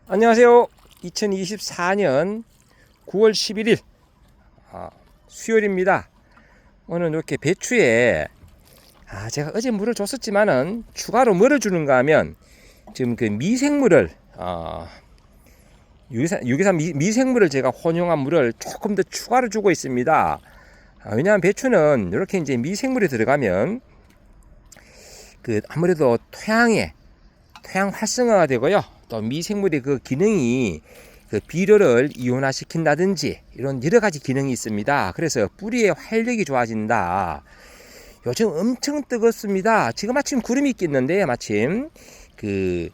안녕하세요. 2024년 9월 11일 수요일입니다. 오늘 이렇게 배추에 제가 어제 물을 줬었지만은 추가로 뭐를 주는가 하면 지금 그 미생물을 유기산 미생물을 제가 혼용한 물을 조금 더 추가로 주고 있습니다. 왜냐하면 배추는 이렇게 이제 미생물이 들어가면 그 아무래도 토양 활성화가 되고요. 또 미생물의 그 기능이 그 비료를 이온화시킨다든지 이런 여러 가지 기능이 있습니다. 그래서 뿌리의 활력이 좋아진다. 요즘 엄청 뜨겁습니다. 지금 마침 구름이 있겠는데 마침 그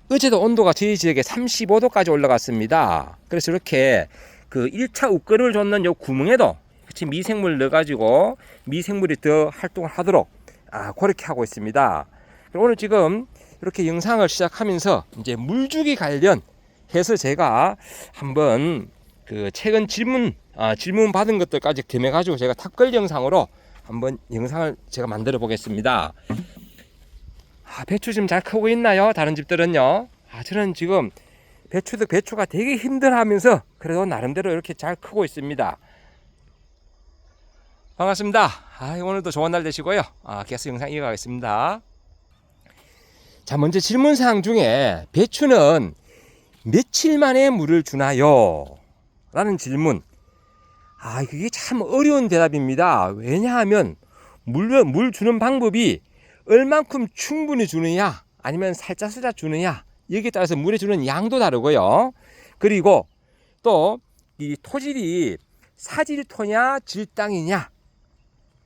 어제도 온도가 저희 지역에 35도까지 올라갔습니다. 그래서 이렇게 그 1차 우건을 줬는 요 구멍에도 같이 미생물 넣어가지고 미생물이 더 활동을 하도록 그렇게 하고 있습니다. 오늘 지금 이렇게 영상을 시작하면서 이제 물주기 관련해서 제가 한번 그 최근 질문 받은 것들까지 겸해가지고 제가 탑걸 영상으로 한번 영상을 제가 만들어 보겠습니다. 배추 좀 잘 크고 있나요? 다른 집들은요? 저는 지금 배추가 되게 힘들어하면서 그래도 나름대로 이렇게 잘 크고 있습니다. 반갑습니다. 오늘도 좋은 날 되시고요. 계속 영상 이어가겠습니다. 자, 먼저 질문사항 중에 배추는 며칠 만에 물을 주나요? 라는 질문. 그게 참 어려운 대답입니다. 왜냐하면 물 주는 방법이 얼만큼 충분히 주느냐 아니면 살짝 주느냐 여기에 따라서 물에 주는 양도 다르고요. 그리고 또 이 토질이 사질토냐 질땅이냐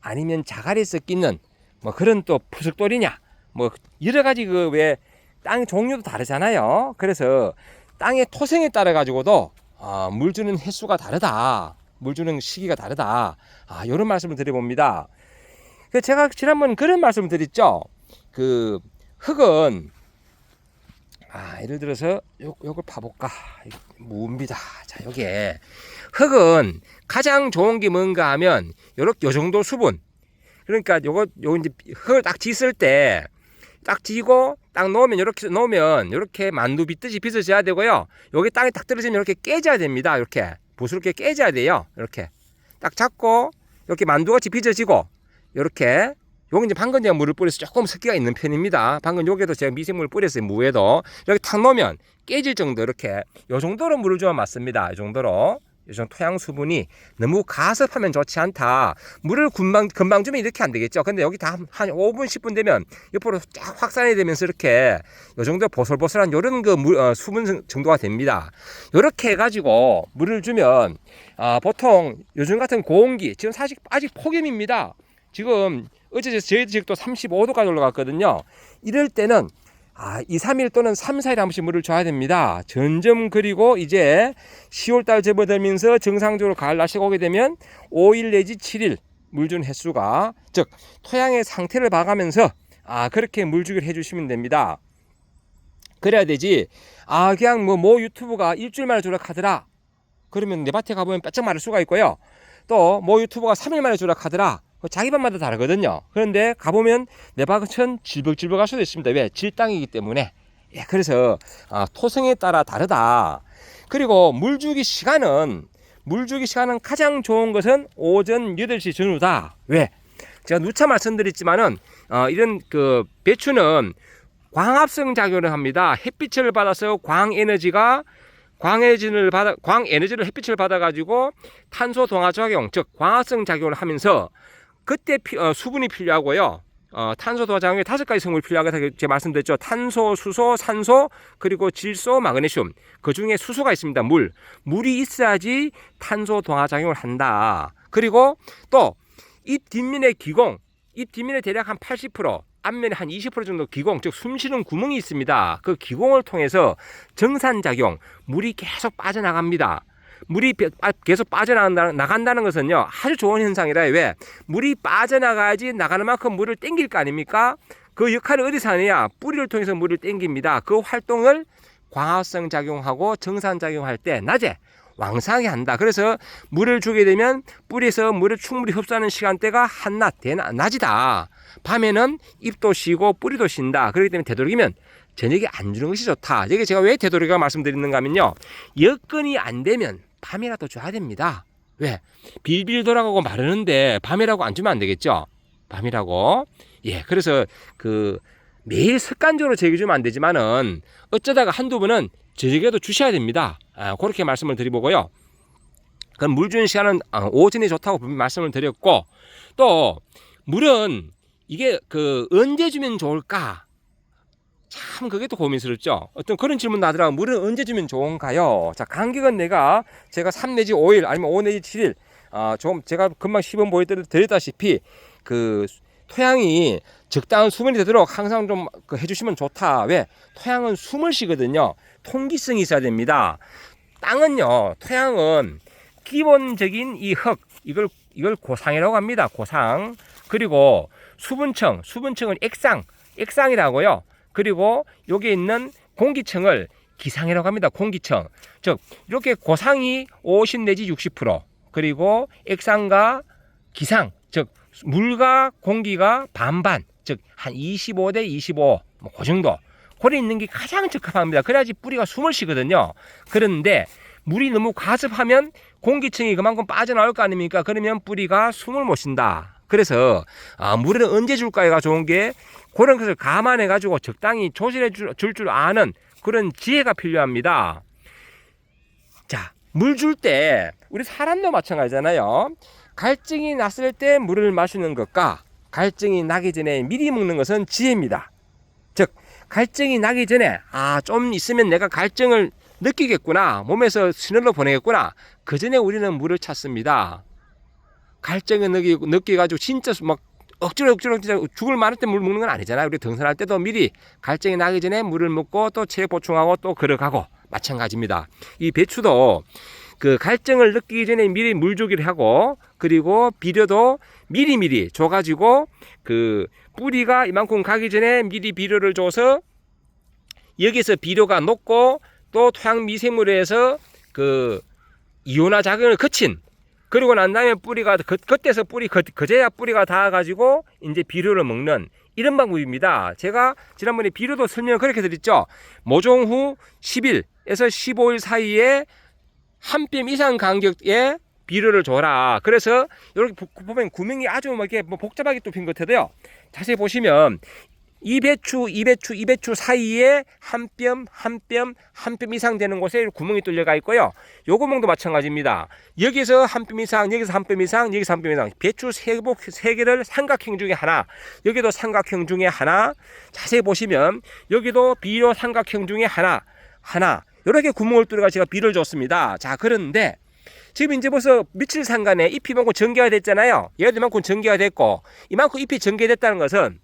아니면 자갈에 섞이는 뭐 그런 또 푸석돌이냐 뭐 여러 가지 그 왜 땅 종류도 다르잖아요. 그래서 땅의 토성에 따라 가지고도 물 주는 횟수가 다르다. 물 주는 시기가 다르다. 이런 말씀을 드려봅니다. 제가 지난번 그런 말씀을 드렸죠. 그 흙은 예를 들어서 요걸 파볼까? 무입니다. 자, 요게 흙은 가장 좋은 게 뭔가 하면 요 정도 수분. 그러니까 요거 이제 흙을 딱 짓을 때 딱 지고 딱 놓으면 이렇게 만두 빚듯이 빚어져야 되고요. 여기 땅에 딱 떨어지면 이렇게 깨져야 됩니다. 이렇게 부스럽게 깨져야 돼요. 이렇게 딱 잡고 이렇게 만두같이 빚어지고 이렇게 여기 이제 방금 제가 물을 뿌려서 조금 습기가 있는 편입니다. 방금 여기도 제가 미생물을 뿌렸어요. 무에도 이렇게 탁 놓으면 깨질 정도 이렇게 요 정도로 물을 주면 맞습니다. 이 정도로. 요즘 토양 수분이 너무 가습하면 좋지 않다. 물을 금방 주면 이렇게 안 되겠죠. 근데 여기 다 한 5분 10분 되면 옆으로 쫙 확산이 되면서 이렇게 요 정도 보슬보슬한 요런 그 수분 정도가 됩니다. 요렇게 해가지고 물을 주면 보통 요즘 같은 고온기 지금 사실 아직 폭염입니다. 지금 어제 저희 지역도 35도까지 올라갔거든요. 이럴 때는 2, 3일 또는 3, 4일에 한 번씩 물을 줘야 됩니다. 점점 그리고 이제 10월달 접어들면서 정상적으로 가을 날씨가 오게 되면 5일 내지 7일 물 주는 횟수가 즉 토양의 상태를 봐가면서 그렇게 물 주기를 해주시면 됩니다. 그래야 되지 그냥 뭐 유튜브가 일주일 만에 주라 하더라 그러면 내 밭에 가보면 빼쩍 마를 수가 있고요. 또 뭐 유튜브가 3일 만에 주라 하더라 자기 밭마다 다르거든요. 그런데 가보면 내 밭은 질벅질벅 할 수도 있습니다. 왜? 질땅이기 때문에. 그래서 토성에 따라 다르다. 그리고 물주기 시간은 가장 좋은 것은 오전 8시 전후다. 왜? 제가 누차 말씀드렸지만은 이런 그 배추는 광합성 작용을 합니다. 햇빛을 받아서 광에너지를 햇빛을 받아가지고 탄소 동화 작용, 즉 광합성 작용을 하면서 그때 수분이 필요하고요. 탄소 동화 작용에 5가지 성분이 필요하다고 제가 말씀드렸죠. 탄소, 수소, 산소, 그리고 질소, 마그네슘. 그 중에 수소가 있습니다. 물이 있어야지 탄소 동화 작용을 한다. 그리고 또 잎 뒷면의 기공, 잎 뒷면에 대략 한 80%, 앞면에 한 20% 정도 기공, 즉 숨쉬는 구멍이 있습니다. 그 기공을 통해서 정산작용, 물이 계속 빠져나갑니다. 물이 계속 빠져나간다는 것은요 아주 좋은 현상이라. 왜? 물이 빠져나가야지 나가는 만큼 물을 땡길 거 아닙니까? 그 역할을 어디서 하느냐? 뿌리를 통해서 물을 땡깁니다. 그 활동을 광합성 작용하고 정산 작용할 때 낮에 왕성하게 한다. 그래서 물을 주게 되면 뿌리에서 물을 충분히 흡수하는 시간대가 한낮, 낮이다. 밤에는 잎도 쉬고 뿌리도 쉰다. 그렇기 때문에 되도록이면 저녁에 안 주는 것이 좋다. 이게 제가 왜 되도록이라고 말씀드리는가 하면요. 여건이 안 되면 밤이라도 줘야 됩니다. 왜? 빌빌 돌아가고 마르는데 밤이라고 안 주면 안 되겠죠? 밤이라고. 예, 그래서 매일 습관적으로 제게 주면 안 되지만은 어쩌다가 한두 번은 저녁에도 주셔야 됩니다. 그렇게 말씀을 드리고요. 그럼 물 주는 시간은 오전이 좋다고 말씀을 드렸고, 또 물은 이게 언제 주면 좋을까? 참 그게 또 고민스럽죠. 어떤 그런 질문 나더라고요. 물은 언제 주면 좋은가요? 자, 간격은 제가 3 내지 5일 아니면 5 내지 7일 좀 제가 금방 시범 보여드렸다시피 토양이 적당한 수분이 되도록 항상 좀 해주시면 좋다. 왜? 토양은 숨을 쉬거든요. 통기성이 있어야 됩니다. 땅은요, 토양은 기본적인 이 흙, 이걸 고상이라고 합니다. 고상. 그리고 수분층은 액상이라고요. 그리고 여기 있는 공기층을 기상이라고 합니다. 공기층. 즉, 이렇게 고상이 50 내지 60%, 그리고 액상과 기상, 즉, 물과 공기가 반반, 즉, 한 25대 25, 그 정도. 그래 있는 게 가장 적합합니다. 그래야지 뿌리가 숨을 쉬거든요. 그런데 물이 너무 과습하면 공기층이 그만큼 빠져나올 거 아닙니까? 그러면 뿌리가 숨을 못 쉰다. 그래서 물을 언제 줄까가 좋은 게 그런 것을 감안해 가지고 적당히 조절해 줄 아는 그런 지혜가 필요합니다. 자, 물 줄 때 우리 사람도 마찬가지잖아요. 갈증이 났을 때 물을 마시는 것과 갈증이 나기 전에 미리 먹는 것은 지혜입니다. 즉, 갈증이 나기 전에 좀 있으면 내가 갈증을 느끼겠구나, 몸에서 신호를 보내겠구나, 그 전에 우리는 물을 찾습니다. 갈증을 느껴가지고 진짜 막 억지로 진짜 죽을 만할 때 물 먹는 건 아니잖아요. 우리 등산할 때도 미리 갈증이 나기 전에 물을 먹고 또 체력 보충하고 또 걸어가고 마찬가지입니다. 이 배추도 갈증을 느끼기 전에 미리 물 주기를 하고, 그리고 비료도 미리 줘가지고 뿌리가 이만큼 가기 전에 미리 비료를 줘서 여기서 비료가 녹고 또 토양 미생물에서 이온화 작용을 거친, 그리고 난 다음에 뿌리가 겉에서 그제야 뿌리가 닿아가지고 이제 비료를 먹는 이런 방법입니다. 제가 지난번에 비료도 설명을 그렇게 드렸죠. 모종 후 10일에서 15일 사이에 한 뼘 이상 간격의 비료를 줘라. 그래서 이렇게 보면 구멍이 아주 이렇게 복잡하게 뚫힌 것 같아요. 자세히 보시면 이 배추 사이에 한 뼘 이상 되는 곳에 구멍이 뚫려가 있고요. 요 구멍도 마찬가지입니다. 여기서 한 뼘 이상, 여기서 한 뼘 이상, 여기서 한 뼘 이상. 배추 세 개를 삼각형 중에 하나, 여기도 삼각형 중에 하나. 자세히 보시면 여기도 비료 삼각형 중에 하나. 이렇게 구멍을 뚫어가 제가 비료를 줬습니다. 자, 그런데 지금 이제 벌써 며칠 상간에 잎이 이만큼 전개가 됐잖아요. 얘도 이만큼 전개가 됐고, 이만큼 잎이 전개됐다는 것은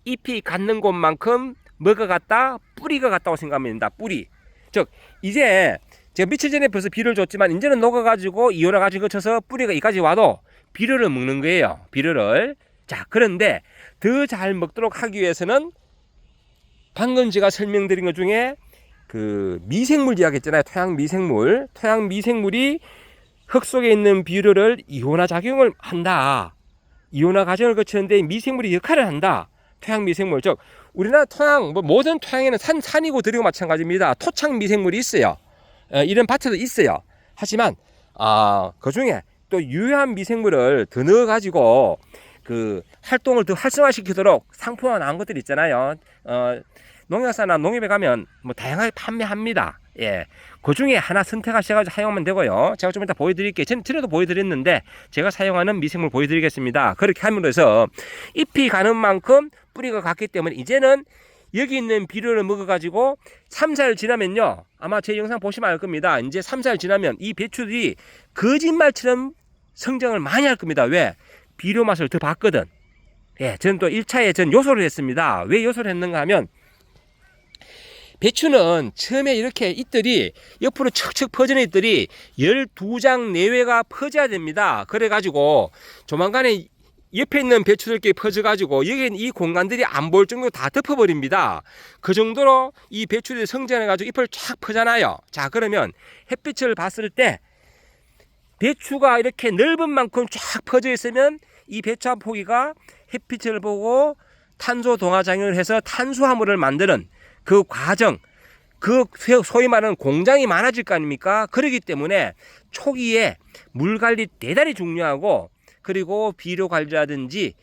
잎이 갖는 곳만큼 뭐가 같다? 뿌리가 같다고 생각합니다. 뿌리. 즉, 이제 제가 며칠 전에 벌써 비료를 줬지만 이제는 녹아가지고 이온화 가지고 거쳐서 뿌리가 이까지 와도 비료를 먹는 거예요. 비료를. 자, 그런데 더 잘 먹도록 하기 위해서는 방금 제가 설명드린 것 중에 미생물 이야기했잖아요. 토양 미생물이 흙 속에 있는 비료를 이온화 작용을 한다. 이온화 과정을 거치는데 미생물이 역할을 한다. 토양 미생물, 즉 우리나라 토양, 모든 토양에는 산이고 들이고 마찬가지입니다. 토착 미생물이 있어요. 이런 밭에도 있어요. 하지만 그 중에 또 유효한 미생물을 더 넣어가지고 활동을 더 활성화시키도록 상품화 나온 것들이 있잖아요. 농약사나 농협에 가면 다양하게 판매합니다. 예, 그 중에 하나 선택하셔가지고 사용하면 되고요. 제가 좀 이따 보여드릴게요. 전에도 보여드렸는데 제가 사용하는 미생물 보여드리겠습니다. 그렇게 함으로써 잎이 가는 만큼 뿌리가 갔기 때문에 이제는 여기 있는 비료를 먹어가지고 3, 4일 지나면요, 아마 제 영상 보시면 알 겁니다. 이제 3, 4일 지나면 이 배추들이 거짓말처럼 성장을 많이 할 겁니다. 왜? 비료 맛을 더 봤거든. 예, 저는 또 1차에 전 요소를 했습니다. 왜 요소를 했는가 하면, 배추는 처음에 이렇게 잎들이 옆으로 척척 퍼지는 잎들이 12장 내외가 퍼져야 됩니다. 그래가지고 조만간에 옆에 있는 배추들끼리 퍼져가지고 여기 이 공간들이 안 보일 정도로 다 덮어버립니다. 그 정도로 이 배추들이 성장해가지고 잎을 쫙 퍼잖아요. 자, 그러면 햇빛을 봤을 때 배추가 이렇게 넓은 만큼 쫙 퍼져 있으면 이 배추 한 포기가 햇빛을 보고 탄소 동화작용을 해서 탄수화물을 만드는 그 과정, 그 소위 말하는 공장이 많아질 거 아닙니까? 그렇기 때문에 초기에 물 관리 대단히 중요하고, 그리고 비료 관리라든지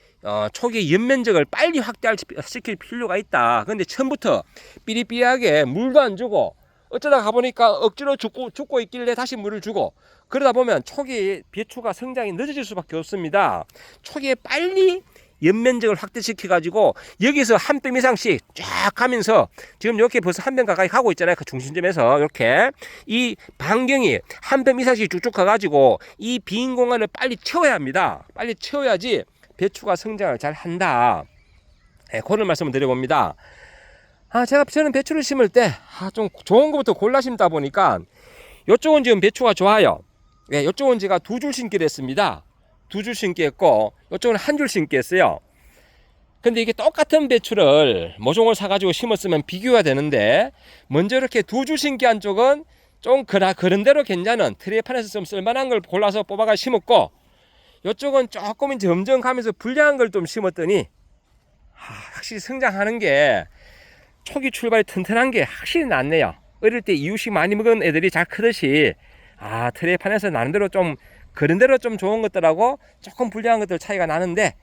초기에 연면적을 빨리 확대시킬 필요가 있다. 그런데 처음부터 삐리삐리하게 물도 안 주고 어쩌다 가보니까 억지로 죽고 있길래 다시 물을 주고, 그러다 보면 초기에 배추가 성장이 늦어질 수밖에 없습니다. 초기에 빨리 연면적을 확대시켜 가지고 여기서 한 뼘 이상씩 쫙 가면서, 지금 이렇게 벌써 한 뼘 가까이 가고 있잖아요. 그 중심점에서 이렇게 이 반경이 한 뼘 이상씩 쭉쭉 가 가지고 이 빈 공간을 빨리 채워야 합니다. 빨리 채워야지 배추가 성장을 잘 한다. 그런 말씀을 드려봅니다. 저는 배추를 심을 때 좀 좋은 것부터 골라 심다 보니까 이쪽은 지금 배추가 좋아요. 이쪽은 제가 2줄 심기를 했습니다. 2줄 심기 했고, 이쪽은 1줄 심기 했어요. 근데 이게 똑같은 배추를 모종을 사가지고 심었으면 비교가 되는데, 먼저 이렇게 2줄 심기 한 쪽은 좀 그런 대로 괜찮은 트레이판에서 좀 쓸만한 걸 골라서 뽑아가 심었고, 이쪽은 조금 점점 가면서 불량한 걸 좀 심었더니 확실히 성장하는 게 초기 출발이 튼튼한 게 확실히 낫네요. 어릴 때 이유식 많이 먹은 애들이 잘 크듯이 트레이판에서 나름대로 좀 그런 대로 좀 좋은 것들하고 조금 불량한 것들 차이가 나는데,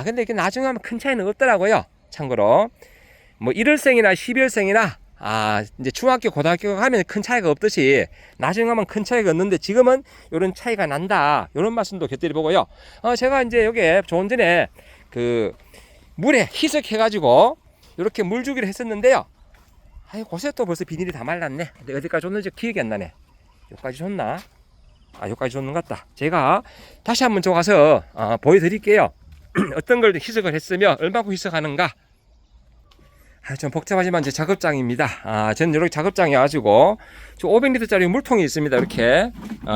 근데 이게 나중에 하면 큰 차이는 없더라고요. 참고로 뭐 1월생이나 12월생이나 이제 중학교 고등학교 가면 큰 차이가 없듯이 나중에 하면 큰 차이가 없는데, 지금은 이런 차이가 난다, 이런 말씀도 곁들여 보고요. 제가 이제 여기에 조금 전에 그 물에 희석해 가지고 이렇게 물 주기를 했었는데요. 곳에 또 벌써 비닐이 다 말랐네. 근데 어디까지 줬는지 기억이 안 나네. 여기까지 줬나? 여기까지 줬는 것 같다. 제가 다시 한번 저 가서 보여드릴게요. 어떤 걸 희석을 했으며 얼마큼 희석하는가. 좀 복잡하지만 제 작업장입니다. 저는 이렇게 작업장에 가지고 500리터짜리 물통이 있습니다. 이렇게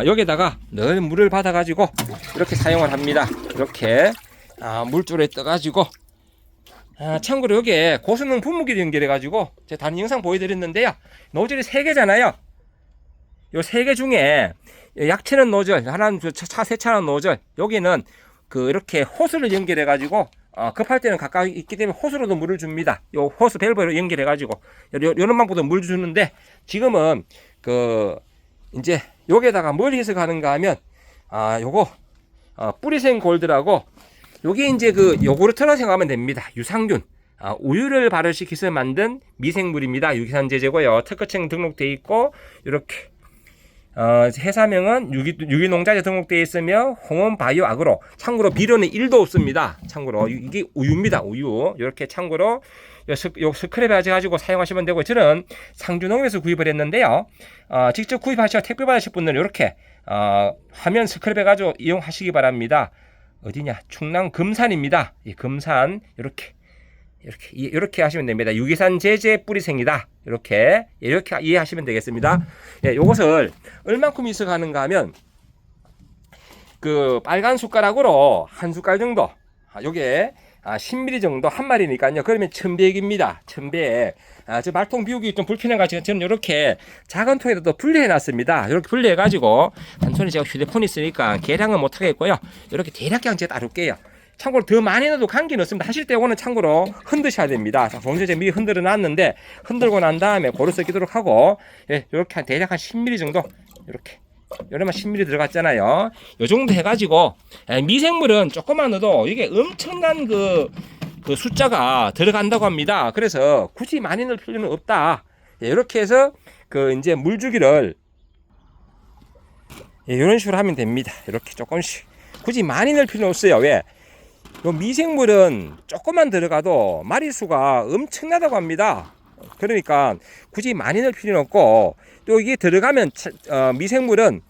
여기다가 늘 물을 받아 가지고 이렇게 사용을 합니다. 이렇게 물줄에 떠 가지고, 참고로 여기에 고수능 분무기를 연결해 가지고 제가 다른 영상 보여드렸는데요. 노즐이 3개잖아요. 요 3개 중에 약치는 노즐, 하나는 차 세차하는 노즐, 여기는 이렇게 호스를 연결해 가지고 급할 때는 가까이 있기 때문에 호스로도 물을 줍니다. 요 호스 밸브로 연결해 가지고 요런 방법도 물 주는데, 지금은 이제 여기에다가 뭘 희석하는가 하면 요거 뿌리생 골드라고, 요게 이제 요구르트라고 생각하면 됩니다. 유산균, 우유를 발효시켜서 만든 미생물입니다. 유기산 제제고요. 특허청 등록돼 있고, 이렇게 회사명은 유기농자재 등록되어 있으며 홍원 바이오 아그로, 참고로 비료는 1도 없습니다. 참고로 이게 우유입니다. 우유. 이렇게 참고로 요 스크랩 가지고 사용하시면 되고, 저는 상주농에서 구입을 했는데요. 직접 구입하셔 택배 받으실 분들은 이렇게 화면 스크랩 가지고 이용하시기 바랍니다. 어디냐? 충남 금산입니다. 이 금산 이렇게 하시면 됩니다. 유기산 제제 뿌리생이다. 이렇게 이해하시면 되겠습니다. 요것을 얼만큼 희석하는가 하면, 빨간 숟가락으로 한 숟갈 정도, 요게 10ml 정도 한 마리니까요. 그러면 1000백입니다. 1000백. 저 말통 비우기 좀 불편해가지고 저는 이렇게 작은 통에다 또 분리해 놨습니다. 이렇게 분리해 가지고, 한 손에 제가 휴대폰이 있으니까 계량은 못 하겠고요. 이렇게 대략량 제가 따를게요. 참고로 더 많이 넣어도 관계는 없습니다. 하실 때 이거는 참고로 흔드셔야 됩니다. 자, 조금 전에 미리 흔들어 놨는데, 흔들고 난 다음에 고루 섞이도록 하고, 이렇게 대략 한 10ml 정도, 이렇게 요래만 10ml 들어갔잖아요. 요 정도 해가지고, 미생물은 조금만 넣어도 이게 엄청난 숫자가 들어간다고 합니다. 그래서 굳이 많이 넣을 필요는 없다. 이렇게 해서 이제 물주기를 이런 식으로 하면 됩니다. 이렇게 조금씩. 굳이 많이 넣을 필요는 없어요. 왜? 요 미생물은 조금만 들어가도 마리수가 엄청나다고 합니다. 그러니까 굳이 많이 넣을 필요는 없고, 또 이게 들어가면 미생물은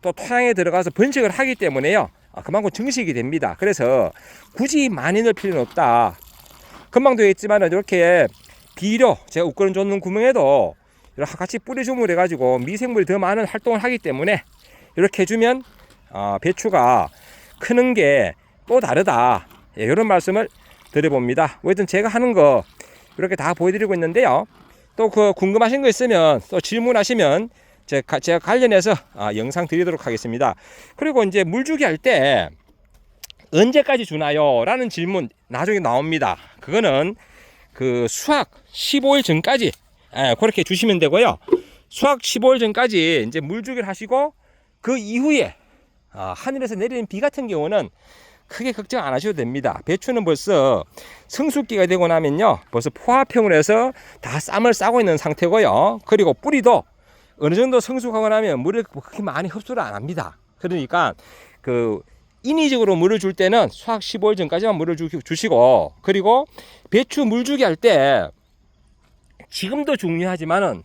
또 토양에 들어가서 번식을 하기 때문에요. 그만큼 증식이 됩니다. 그래서 굳이 많이 넣을 필요는 없다. 금방 되어 있지만 이렇게 비료, 제가 우끄는 줬는 구멍에도 이렇게 같이 뿌리 주물 해가지고 미생물이 더 많은 활동을 하기 때문에 이렇게 해주면 배추가 크는 게 또 다르다. 이런 말씀을 드려봅니다. 어쨌든 제가 하는 거 이렇게 다 보여드리고 있는데요. 또 궁금하신 거 있으면 또 질문하시면 제가 관련해서 영상 드리도록 하겠습니다. 그리고 이제 물주기 할 때 언제까지 주나요? 라는 질문 나중에 나옵니다. 그거는 그 수확 15일 전까지 그렇게 주시면 되고요. 수확 15일 전까지 이제 물주기를 하시고 그 이후에 하늘에서 내리는 비 같은 경우는 크게 걱정 안 하셔도 됩니다. 배추는 벌써 성숙기가 되고 나면요, 벌써 포화평을 해서 다 쌈을 싸고 있는 상태고요. 그리고 뿌리도 어느 정도 성숙하고 나면 물을 그렇게 많이 흡수를 안 합니다. 그러니까 그 인위적으로 물을 줄 때는 수확 15일 전까지만 물을 주시고, 그리고 배추 물주기 할 때 지금도 중요하지만은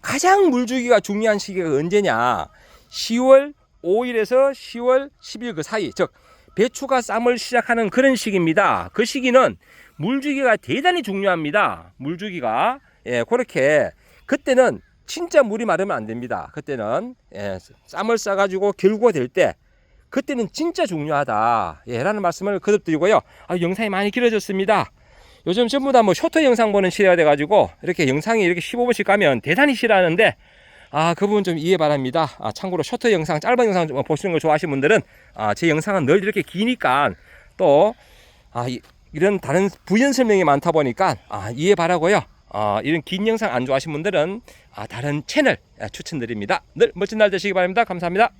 가장 물주기가 중요한 시기가 언제냐? 10월 5일에서 10월 10일 그 사이, 즉 배추가 쌈을 시작하는 그런 시기입니다. 그 시기는 물주기가 대단히 중요합니다. 물주기가 그렇게 그때는 진짜 물이 마르면 안 됩니다. 그때는 쌈을 싸가지고 결구가 될 때 그때는 진짜 중요하다 라는 말씀을 거듭드리고요. 영상이 많이 길어졌습니다. 요즘 전부 다 뭐 쇼트 영상 보는 시대가 돼가지고 이렇게 영상이 이렇게 15분씩 가면 대단히 싫어하는데 그 부분 좀 이해 바랍니다. 참고로 쇼트 영상, 짧은 영상 보시는 거 좋아하시는 분들은 제 영상은 늘 이렇게 기니까 또 이런 다른 부연 설명이 많다 보니까 이해 바라고요. 이런 긴 영상 안 좋아하시는 분들은 다른 채널 추천드립니다. 늘 멋진 날 되시기 바랍니다. 감사합니다.